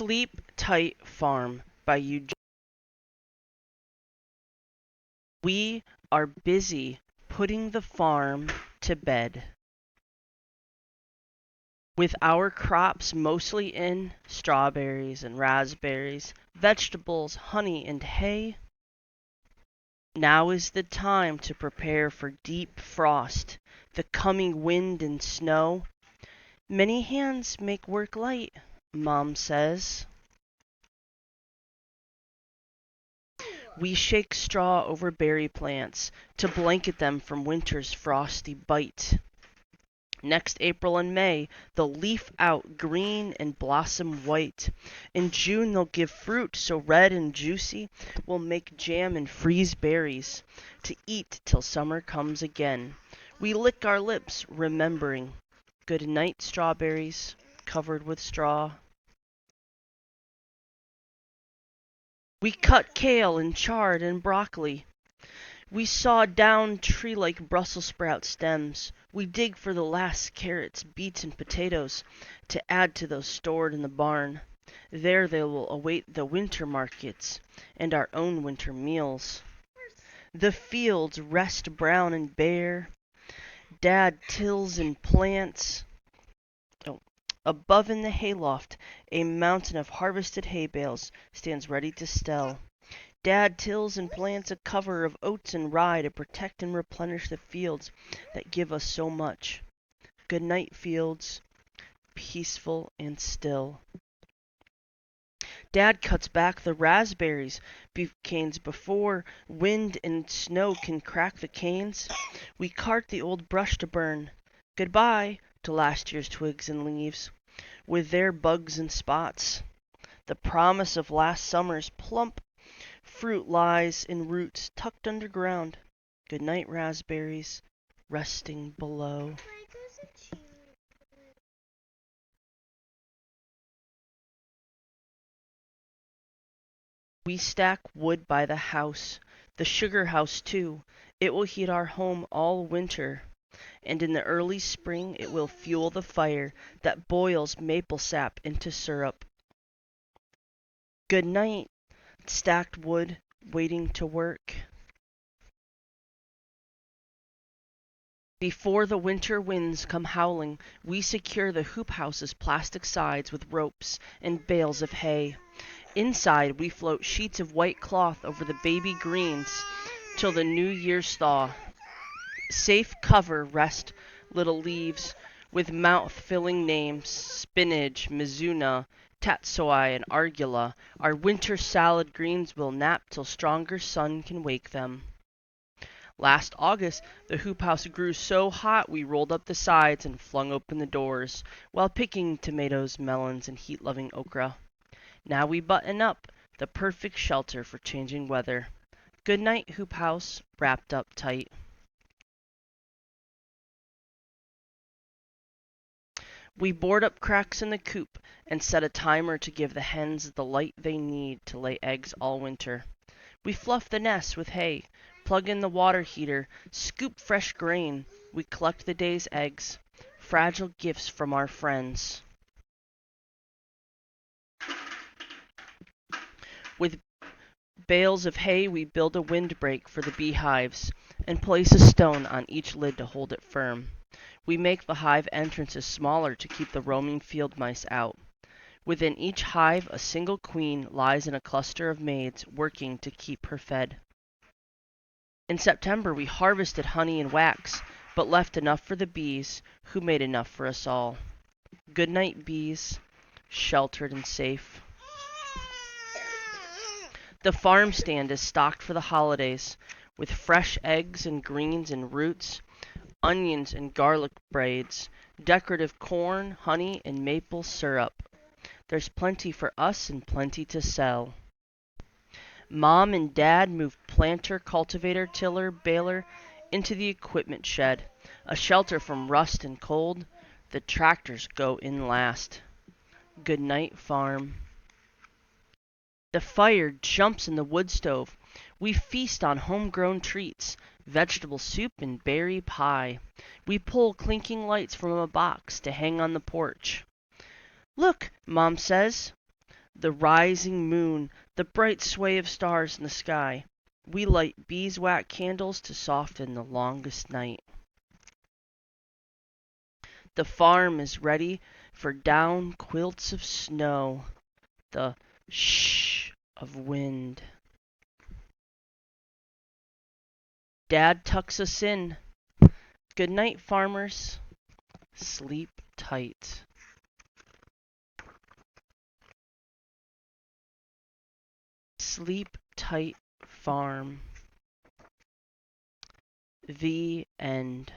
Sleep Tight Farm by Eugenie. We are busy putting the farm to bed. With our crops mostly in, strawberries and raspberries, vegetables, honey, and hay, now is the time to prepare for deep frost, the coming wind and snow. Many hands make work light, Mom says. We shake straw over berry plants to blanket them from winter's frosty bite. Next April and May, they'll leaf out green and blossom white. In June, they'll give fruit so red and juicy, we'll make jam and freeze berries to eat till summer comes again. We lick our lips, remembering. Good night, strawberries, covered with straw. We cut kale and chard and broccoli. We saw down tree-like Brussels sprout stems. We dig for the last carrots, beets, and potatoes to add to those stored in the barn. There they will await the winter markets and our own winter meals. The fields rest brown and bare. Dad tills and plants. Above in the hayloft, a mountain of harvested hay bales stands ready to stell. Dad tills and plants a cover of oats and rye to protect and replenish the fields that give us so much. Good night, fields, peaceful and still. Dad cuts back the raspberries canes before wind and snow can crack the canes. We cart the old brush to burn. Goodbye to last year's twigs and leaves, with their bugs and spots. The promise of last summer's plump fruit lies in roots tucked underground. Good night, raspberries, resting below. We stack wood by the house, the sugar house too. It will heat our home all winter, and in the early spring it will fuel the fire that boils maple sap into syrup. Good night, stacked wood waiting to work. Before the winter winds come howling, we secure the hoop house's plastic sides with ropes and bales of hay. Inside, we float sheets of white cloth over the baby greens till the New Year's thaw. Safe cover rest little leaves with mouth-filling names: spinach, mizuna, tatsoi, and arugula. Our winter salad greens will nap till stronger sun can wake them. Last August, the hoop house grew so hot we rolled up the sides and flung open the doors, while picking tomatoes, melons, and heat-loving okra. Now we button up, the perfect shelter for changing weather. Good night, hoop house, wrapped up tight. We board up cracks in the coop and set a timer to give the hens the light they need to lay eggs all winter. We fluff the nest with hay, plug in the water heater, scoop fresh grain. We collect the day's eggs, fragile gifts from our friends. With bales of hay, we build a windbreak for the beehives and place a stone on each lid to hold it firm. We make the hive entrances smaller to keep the roaming field mice out. Within each hive, a single queen lies in a cluster of maids working to keep her fed. In September, we harvested honey and wax, but left enough for the bees, who made enough for us all. Good night, bees, sheltered and safe. The farm stand is stocked for the holidays, with fresh eggs and greens and roots, onions and garlic braids, decorative corn, honey, and maple syrup. There's plenty for us and plenty to sell. Mom and Dad moved planter, cultivator, tiller, baler into the equipment shed, a shelter from rust and cold. The tractors go in last. Good night, farm. The fire jumps in the wood stove. We feast on homegrown treats, vegetable soup and berry pie. We pull clinking lights from a box to hang on the porch. Look, Mom says, The rising moon, the bright sway of stars in the sky. We light beeswax candles to soften the longest night. The farm is ready for down quilts of snow, the shh of wind. Dad tucks us in. Good night, farmers. Sleep tight. Sleep tight, farm. The end.